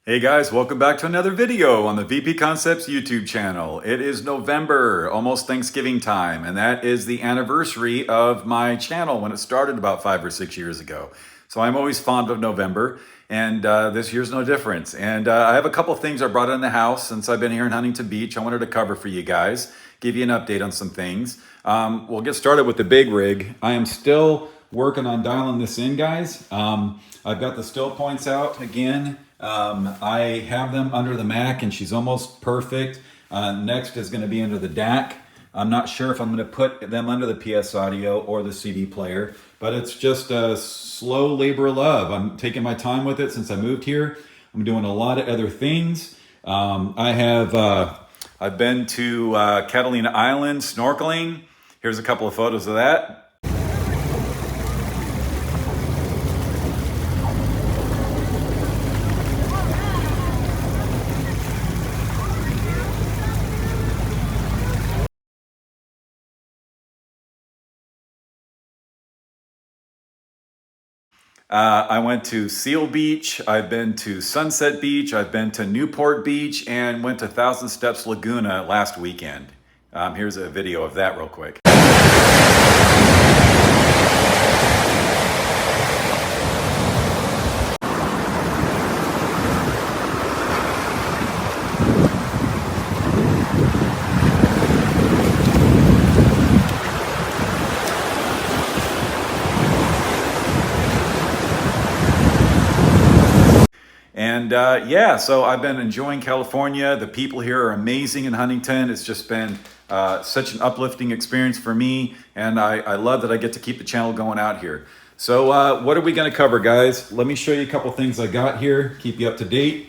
Hey guys, welcome back to another video on the VP Concepts YouTube channel. It is November, almost Thanksgiving time, and that is the anniversary of my channel when it started about 5 or 6 years ago. So I'm always fond of November, and this year's no different. And I have a couple things I brought in the house since I've been here in Huntington Beach. I wanted to cover for you guys, give you an update on some things. We'll get started with the big rig. I am still working on dialing this in, guys. I've got the still points out again. I have them under the Mac and she's almost perfect. Next is going to be under the DAC. I'm not sure if I'm going to put them under the PS Audio or the CD player, but it's just a slow labor of love. I'm taking my time with it since I moved here. I'm doing a lot of other things. I've been to Catalina Island snorkeling. Here's a couple of photos of that. I went to Seal Beach, I've been to Sunset Beach, I've been to Newport Beach, and went to Thousand Steps Laguna last weekend. Here's a video of that real quick. And yeah, so I've been enjoying California. The people here are amazing in Huntington. It's just been such an uplifting experience for me. And I love that I get to keep the channel going out here. So what are we going to cover, guys? Let me show you a couple things I got here, keep you up to date.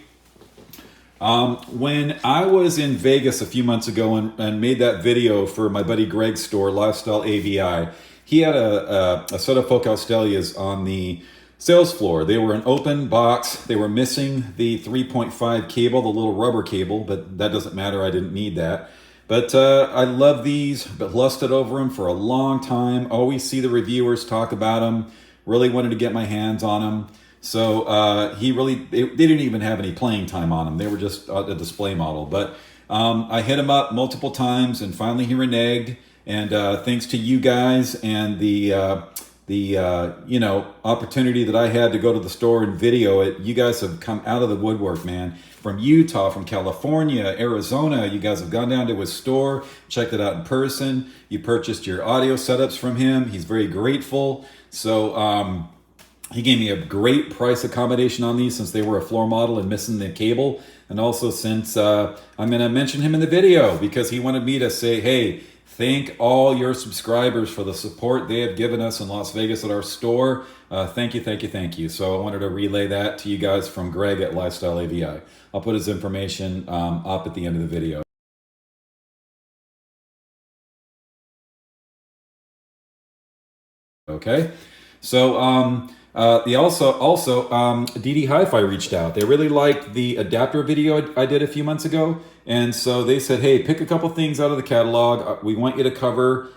When I was in Vegas a few months ago and made that video for my buddy Greg's store, Lifestyle AVI, he had a set of Focal Stellias on the sales floor. They were an open box. They were missing the 3.5 cable, the little rubber cable, but that doesn't matter. I didn't need that. But I love these, but lusted over them for a long time. Always see the reviewers talk about them. Really wanted to get my hands on them. So they didn't even have any playing time on them. They were just a display model. But I hit him up multiple times and finally he reneged. And thanks to you guys and the opportunity that I had to go to the store and video it, you guys have come out of the woodwork, man. From Utah, from California, Arizona, you guys have gone down to his store, checked it out in person. You purchased your audio setups from him. He's very grateful. So he gave me a great price accommodation on these since they were a floor model and missing the cable. And also since I'm going to mention him in the video because he wanted me to say, hey, thank all your subscribers for the support they have given us in Las Vegas at our store. Thank you, thank you, thank you. So I wanted to relay that to you guys from Greg at Lifestyle AVI. I'll put his information up at the end of the video. Okay, so DD HiFi reached out. They really liked the adapter video I did a few months ago. And so they said, hey, pick a couple things out of the catalog. We want you to cover,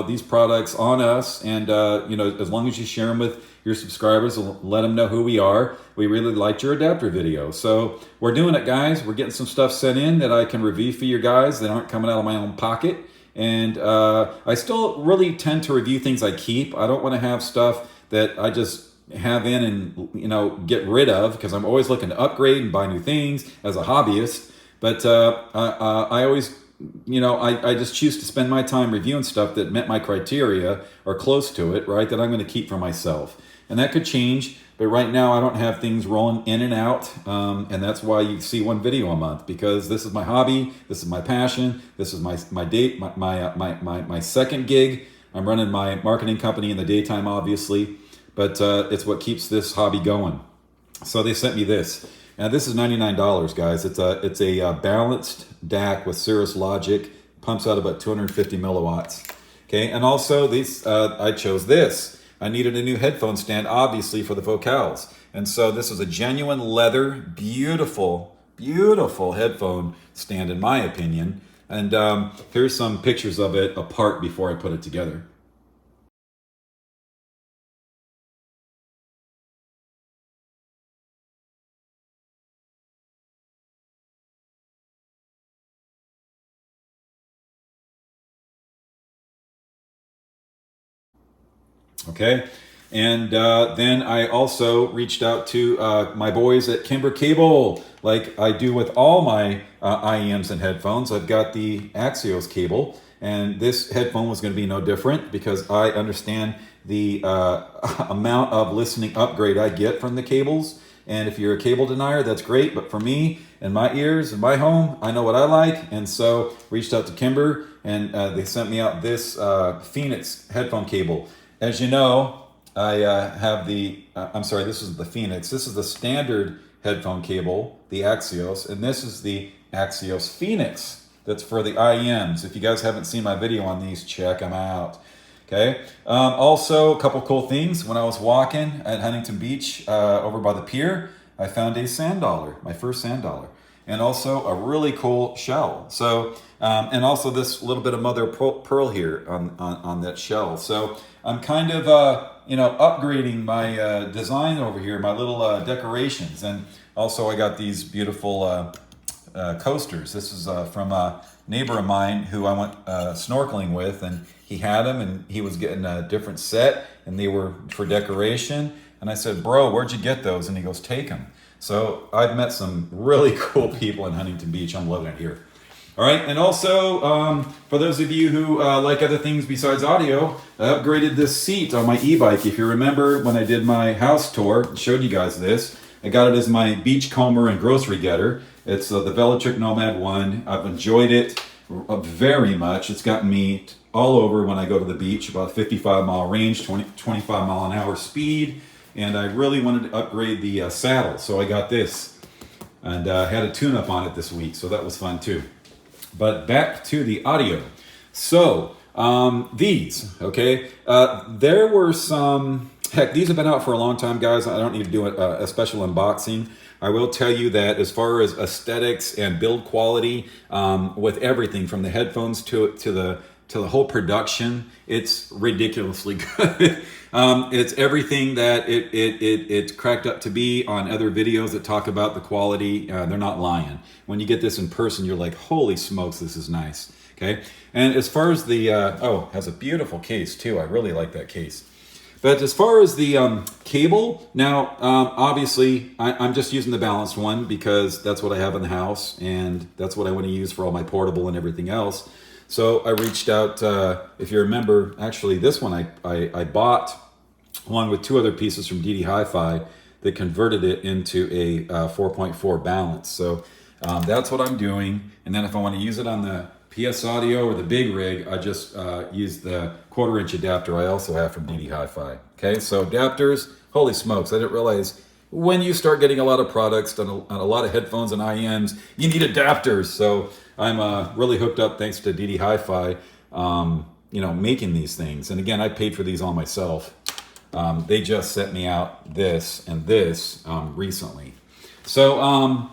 these products on us. And, as long as you share them with your subscribers, let them know who we are. We really liked your adapter video. So we're doing it, guys. We're getting some stuff sent in that I can review for you guys that aren't coming out of my own pocket. And I still really tend to review things I keep. I don't want to have stuff that I just have in and, get rid of because I'm always looking to upgrade and buy new things as a hobbyist. But I always, I just choose to spend my time reviewing stuff that met my criteria or close to it, right, that I'm going to keep for myself. And that could change, but right now I don't have things rolling in and out. And that's why you see one video a month, because this is my hobby, this is my passion, this is my second gig. I'm running my marketing company in the daytime, obviously, but it's what keeps this hobby going. So they sent me this. Now this is $99, guys. It's a balanced DAC with Cirrus Logic, pumps out about 250 milliwatts. Okay, and also these I chose this. I needed a new headphone stand, obviously, for the vocals, and so this is a genuine leather, beautiful, beautiful headphone stand, in my opinion. And here's some pictures of it apart before I put it together. Okay. And then I also reached out to my boys at Kimber Kable, like I do with all my IEMs and headphones. I've got the Axios cable, and this headphone was going to be no different because I understand the amount of listening upgrade I get from the cables. And if you're a cable denier, that's great. But for me and my ears and my home, I know what I like. And so reached out to Kimber, and they sent me out this Phoenix headphone cable. As you know, I have the, I'm sorry, this is the Phoenix. This is the standard headphone cable, the Axios, and this is the Axios Phoenix. That's for the IEMs. If you guys haven't seen my video on these, check them out. Okay. Also, a couple cool things. When I was walking at Huntington Beach over by the pier, I found a sand dollar, my first sand dollar, and also a really cool shell. So, and also this little bit of mother pearl here on that shell. So I'm kind of, upgrading my design over here, my little decorations. And also I got these beautiful coasters. This is from a neighbor of mine who I went snorkeling with, and he had them, and he was getting a different set, and they were for decoration. And I said, bro, where'd you get those? And he goes, take them. So I've met some really cool people in Huntington Beach. I'm loving it here. All right, and also for those of you who like other things besides audio, I upgraded this seat on my e-bike. If you remember when I did my house tour, showed you guys this, I got it as my beachcomber and grocery getter. It's the Velotric Nomad 1. I've enjoyed it very much. It's gotten me all over when I go to the beach, about 55-mile range, 25-mile-an-hour speed, and I really wanted to upgrade the saddle, so I got this, and had a tune-up on it this week, so that was fun too. But back to the audio. So these, okay, there were some, heck, these have been out for a long time, guys. I don't need to do a special unboxing. I will tell you that as far as aesthetics and build quality, with everything from the headphones to the whole production, it's ridiculously good. It's everything that it's cracked up to be on other videos that talk about the quality. They're not lying. When you get this in person, you're like, holy smokes, this is nice. Okay. And as far as the, has a beautiful case too. I really like that case. But as far as the cable, now, obviously, I'm just using the balanced one because that's what I have in the house, and that's what I want to use for all my portable and everything else. So I reached out, if you remember, actually this one I bought along with two other pieces from DD HiFi that converted it into a 4.4 balance. So that's what I'm doing. And then if I want to use it on the PS Audio or the big rig, I just use the 1/4-inch adapter I also have from DD HiFi. Okay, so adapters, holy smokes, I didn't realize when you start getting a lot of products on a lot of headphones and IEMs, you need adapters. So I'm really hooked up thanks to DD HiFi, making these things. And again, I paid for these all myself. They just sent me out this and this recently. So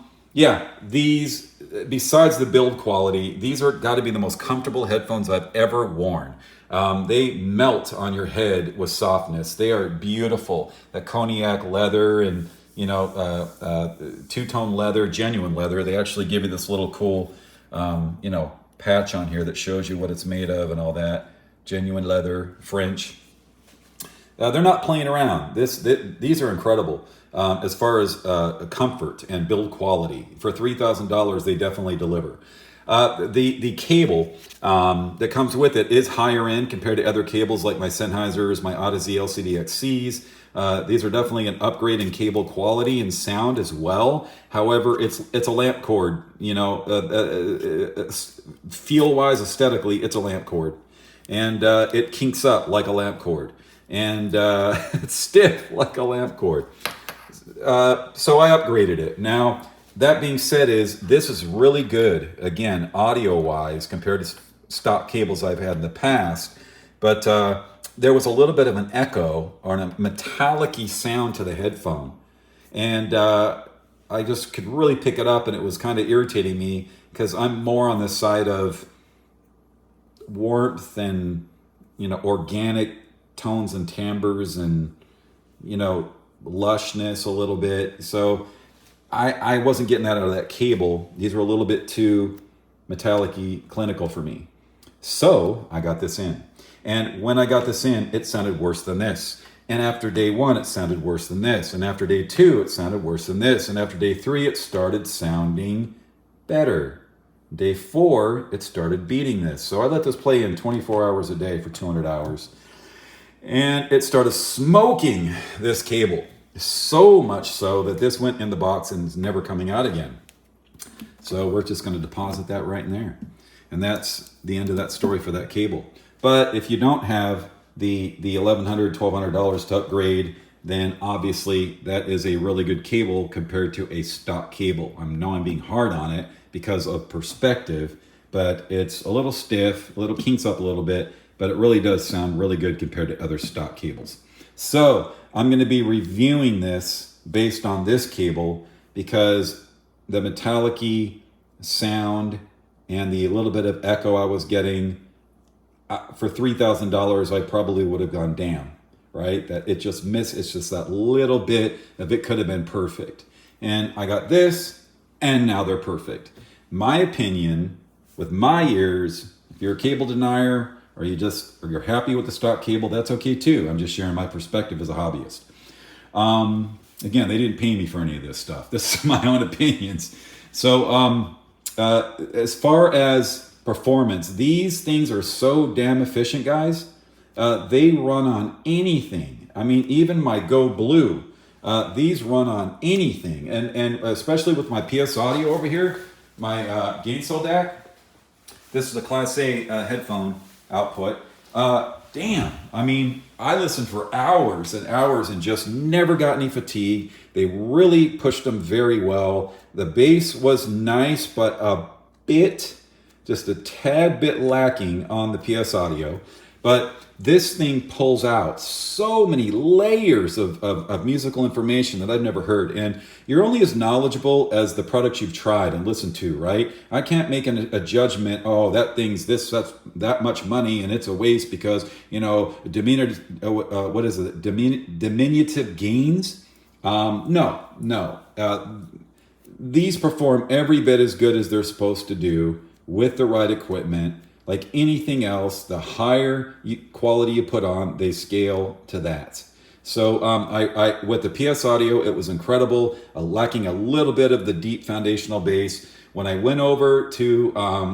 these, besides the build quality, these are got to be the most comfortable headphones I've ever worn. They melt on your head with softness. They are beautiful. The cognac leather and two-tone leather, genuine leather. They actually give you this little cool patch on here that shows you what it's made of and all that. Genuine leather, French. They're not playing around. These are incredible as far as comfort and build quality. For $3,000, they definitely deliver. The cable that comes with it is higher end compared to other cables like my Sennheisers, my Odyssey LCD-XCs. These are definitely an upgrade in cable quality and sound as well. However, it's a lamp cord. Feel-wise, aesthetically, it's a lamp cord, and it kinks up like a lamp cord, and it's stiff like a lamp cord. So I upgraded it. Now, that being said, this is really good, again, audio-wise, compared to stock cables I've had in the past. But there was a little bit of an echo or a metallic-y sound to the headphone. And I just could really pick it up, and it was kind of irritating me because I'm more on the side of warmth and, organic tones and timbres and, lushness a little bit. So I wasn't getting that out of that cable. These were a little bit too metallic-y, clinical for me. So I got this in. And when I got this in, it sounded worse than this. And after day 1, it sounded worse than this. And after day 2, it sounded worse than this. And after day 3, it started sounding better. Day 4, it started beating this. So I let this play in 24 hours a day for 200 hours. And it started smoking this cable. So much so that this went in the box and is never coming out again. So we're just going to deposit that right in there. And that's the end of that story for that cable. But if you don't have the $1,100, $1,200 to upgrade, then obviously that is a really good cable compared to a stock cable. I know I'm being hard on it because of perspective, but it's a little stiff, a little kinks up a little bit, but it really does sound really good compared to other stock cables. So I'm going to be reviewing this based on this cable because the metallic-y sound and the little bit of echo I was getting, for $3,000, I probably would have gone damn, right? That it just missed, it's just that little bit of it could have been perfect. And I got this, and now they're perfect. My opinion, with my ears, if you're a cable denier, or you're happy with the stock cable, that's okay too. I'm just sharing my perspective as a hobbyist. Again, they didn't pay me for any of this stuff. This is my own opinions. So as far as performance, these things are so damn efficient, guys. They run on anything. I mean, even my Go Blue, these run on anything. And especially with my PS Audio over here, my gain cell DAC, this is a Class A headphone output. Damn, I mean, I listened for hours and hours and just never got any fatigue. They really pushed them very well. The bass was nice, but just a tad bit lacking on the PS Audio. But this thing pulls out so many layers of musical information that I've never heard. And you're only as knowledgeable as the products you've tried and listened to, right? I can't make a judgment, oh, that thing's that's that much money and it's a waste because, diminutive gains. No. These perform every bit as good as they're supposed to do with the right equipment. Like anything else, the higher quality you put on, they scale to that. So I with the PS Audio, it was incredible, lacking a little bit of the deep foundational bass. When I went over to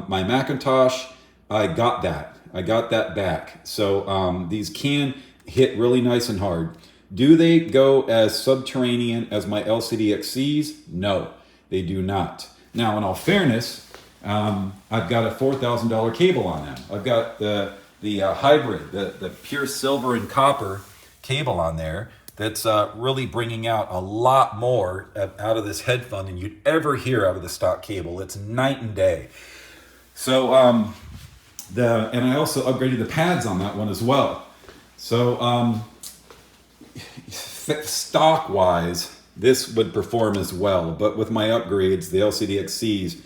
my Macintosh, I got that back. So these can hit really nice and hard. Do they go as subterranean as my LCD XCs? No, they do not. Now, in all fairness, I've got a $4,000 cable on them. I've got the hybrid, the pure silver and copper cable on there that's really bringing out a lot more out of this headphone than you'd ever hear out of the stock cable. It's night and day. So and I also upgraded the pads on that one as well. So stock wise, this would perform as well, but with my upgrades, the LCD XCs,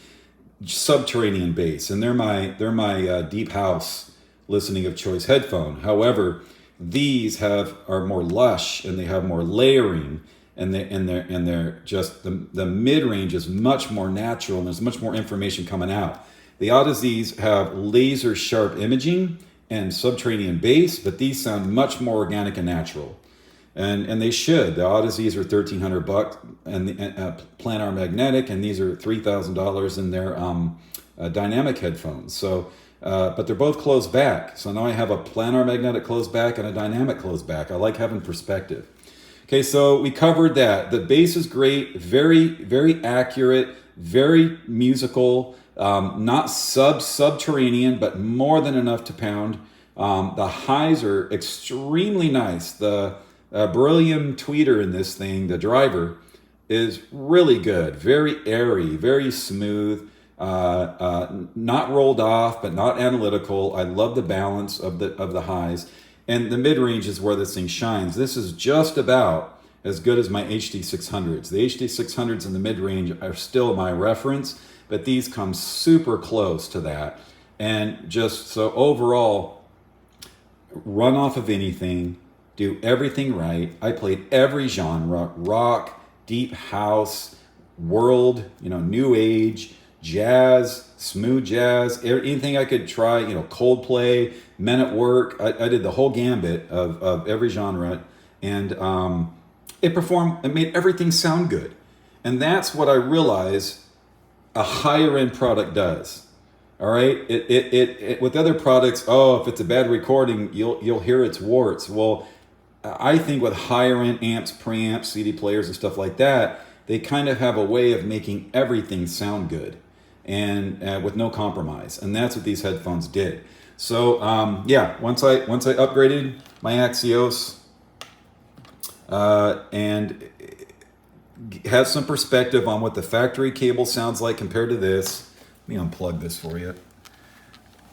subterranean bass, and they're my deep house listening of choice headphone. However, these are more lush and they have more layering, and they're just the mid range is much more natural and there's much more information coming out. The Audizies have laser sharp imaging and subterranean bass, but these sound much more organic and natural. And they should. The Audizies are $1,300 and the planar magnetic, and these are $3,000 in their dynamic headphones. So, but they're both closed back. So now I have a planar magnetic closed back and a dynamic closed back. I like having perspective. Okay, so we covered that. The bass is great, very, very accurate, very musical, not subterranean, but more than enough to pound. The highs are extremely nice. The beryllium tweeter in this thing, the driver, is really good. Very airy, very smooth, not rolled off, but not analytical. I love the balance of the highs. And the mid-range is where this thing shines. This is just about as good as my HD600s. The HD600s in the mid-range are still my reference, but these come super close to that. And just so overall, run off of anything, do everything right. I played every genre: rock, deep house, world, new age, jazz, smooth jazz, anything I could try, you know, Coldplay, Men at Work. I did the whole gambit of every genre, and it made everything sound good. And that's what I realize a higher end product does. All right, it with other products, oh, if it's a bad recording, you'll hear its warts. Well, I think with higher end amps, preamps, CD players, and stuff like that, they kind of have a way of making everything sound good, and with no compromise. And that's what these headphones did. So yeah, once I upgraded my Axios and have some perspective on what the factory cable sounds like compared to this. Let me unplug this for you.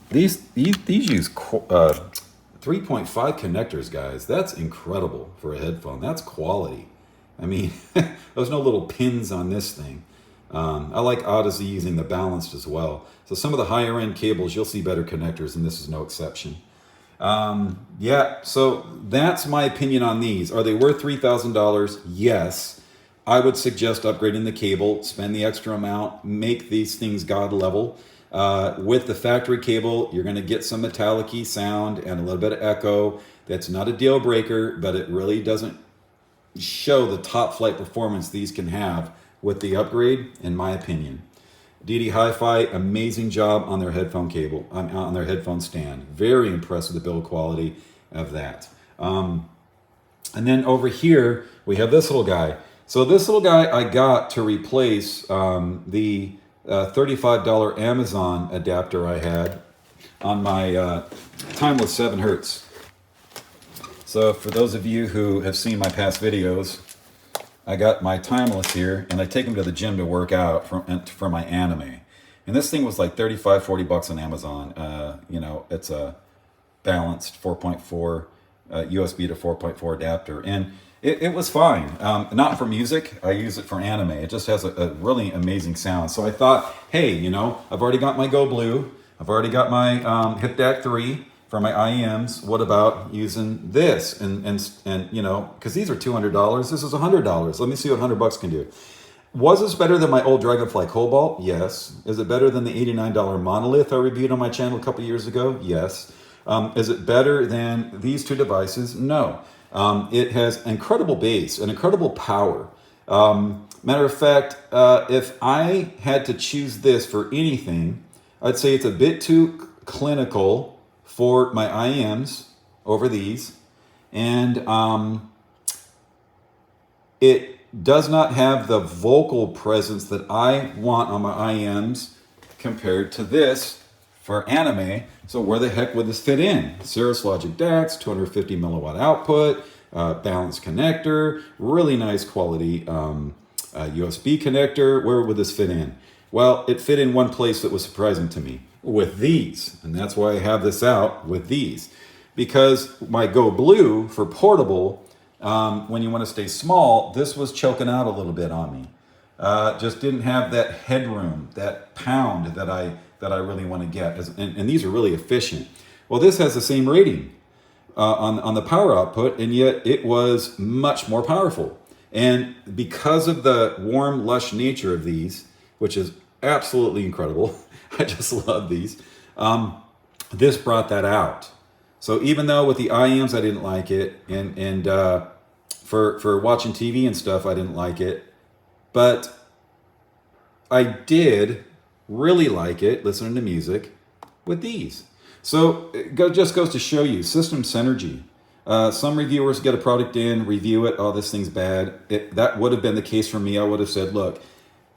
These use 3.5 connectors, guys. That's incredible for a headphone. That's quality. I mean, there's no little pins on this thing. I like Odyssey using the balanced as well. So some of the higher end cables, you'll see better connectors, and this is no exception. Yeah, so that's my opinion on these. Are they worth $3,000? Yes. I would suggest upgrading the cable, spend the extra amount, make these things God level. With the factory cable, you're going to get some metallic-y sound and a little bit of echo. That's not a deal breaker, but it really doesn't show the top flight performance these can have with the upgrade, in my opinion. DD HiFi, amazing job on their headphone cable, on their headphone stand. Very impressed with the build quality of that. And then over here, we have this little guy. So this little guy I got to replace the $35 Amazon adapter I had on my Timeless 7 Hertz. So for those of you who have seen my past videos, I got my Timeless here, and I take them to the gym to work out for my anime. And this thing was like $35-40 on Amazon. You know, it's a balanced 4.4 USB to 4.4 adapter. And it was fine. Not for music. I use it for anime. It just has a really amazing sound. So I thought, hey, you know, I've already got my Go Blue. I've already got my HiFi DAC 3 for my IEMs. What about using this? And you know, because these are $200. This is $100. Let me see what $100 can do. Was this better than my old Dragonfly Cobalt? Yes. Is it better than the $89 Monolith I reviewed on my channel a couple years ago? Yes. Is it better than these two devices? No. It has incredible bass and incredible power. Matter of fact, if I had to choose this for anything, I'd say it's a bit too clinical for my IEMs over these. And it does not have the vocal presence that I want on my IEMs compared to this for anime. So where the heck would this fit in? Cirrus Logic DACs, 250 milliwatt output, balanced connector, really nice quality USB connector. Where would this fit in? Well, it fit in one place that was surprising to me, with these. And that's why I have this out with these. Because my Go Blue for portable, when you want to stay small, this was choking out a little bit on me. Just didn't have that headroom, that pound that I really want to get. And these are really efficient. Well, this has the same rating on the power output, and yet it was much more powerful. And because of the warm, lush nature of these, which is absolutely incredible, I just love these, this brought that out. So even though with the IEMs I didn't like it, and for watching TV and stuff I didn't like it, but I did really like it listening to music with these. So it just goes to show you system synergy. Some reviewers get a product in, review it, oh, this thing's bad. That would have been the case for me. I would have said, look,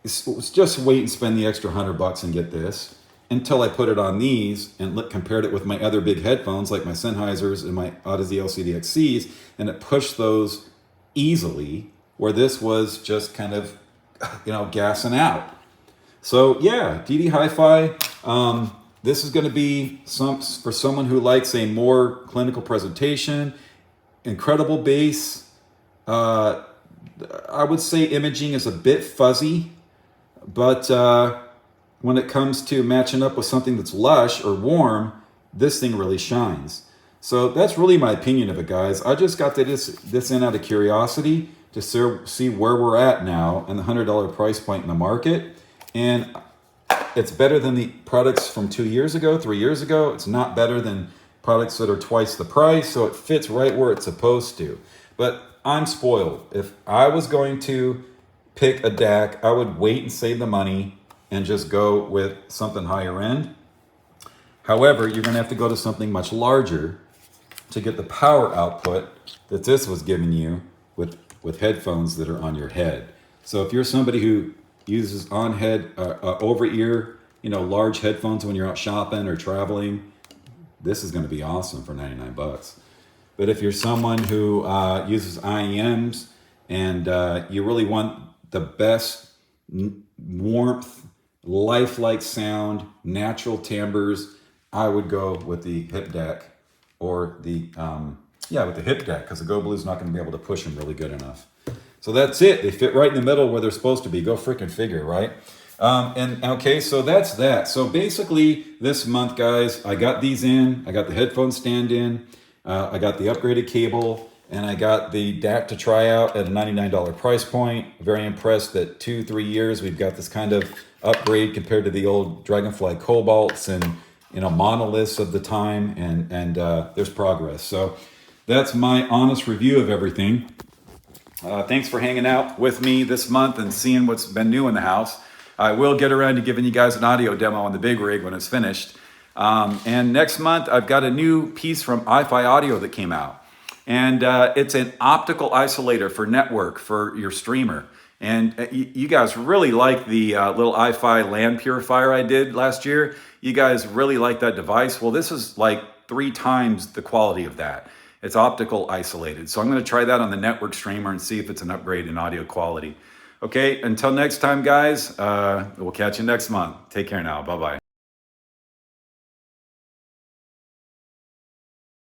just wait and spend the extra $100 and get this, until I put it on these and compared it with my other big headphones like my Sennheisers and my Odyssey LCD-XCs, and it pushed those easily, where this was just kind of, you know, gassing out. So yeah, DD HiFi, this is going to be for someone who likes a more clinical presentation, incredible bass. I would say imaging is a bit fuzzy, but when it comes to matching up with something that's lush or warm, this thing really shines. So that's really my opinion of it, guys. I just got this in out of curiosity to see where we're at now and the $100 price point in the market. And It's better than the products from 2 years ago, 3 years ago. It's not better than products that are twice the price, so it fits right where it's supposed to. But I'm spoiled. If I was going to pick a DAC, I would wait and save the money and just go with something higher end. However, you're going to have to go to something much larger to get the power output that this was giving you with headphones that are on your head. So if you're somebody who uses over ear, large headphones when you're out shopping or traveling, this is going to be awesome for 99 bucks. But if you're someone who uses IEMs and you really want the best warmth, lifelike sound, natural timbres, I would go with the HiFi DAC or with the HiFi DAC, because the Go Blue's not going to be able to push them really good enough. So that's it. They fit right in the middle where they're supposed to be. Go freaking figure, right? Okay, so that's that. So basically this month, guys, I got these in. I got the headphone stand in. I got the upgraded cable, and I got the DAC to try out at a $99 price point. Very impressed that 2-3 years we've got this kind of upgrade compared to the old Dragonfly Cobalts and monoliths of the time, and there's progress. So that's my honest review of everything. Thanks for hanging out with me this month and seeing what's been new in the house. I will get around to giving you guys an audio demo on the big rig when it's finished. And next month, I've got a new piece from HiFi Audio that came out. And it's an optical isolator for network for your streamer. And you guys really like the little HiFi land purifier I did last year. You guys really like that device. Well, this is like 3 times the quality of that. It's optical isolated. So I'm going to try that on the network streamer and see if it's an upgrade in audio quality. Okay, until next time, guys, we'll catch you next month. Take care now. Bye-bye.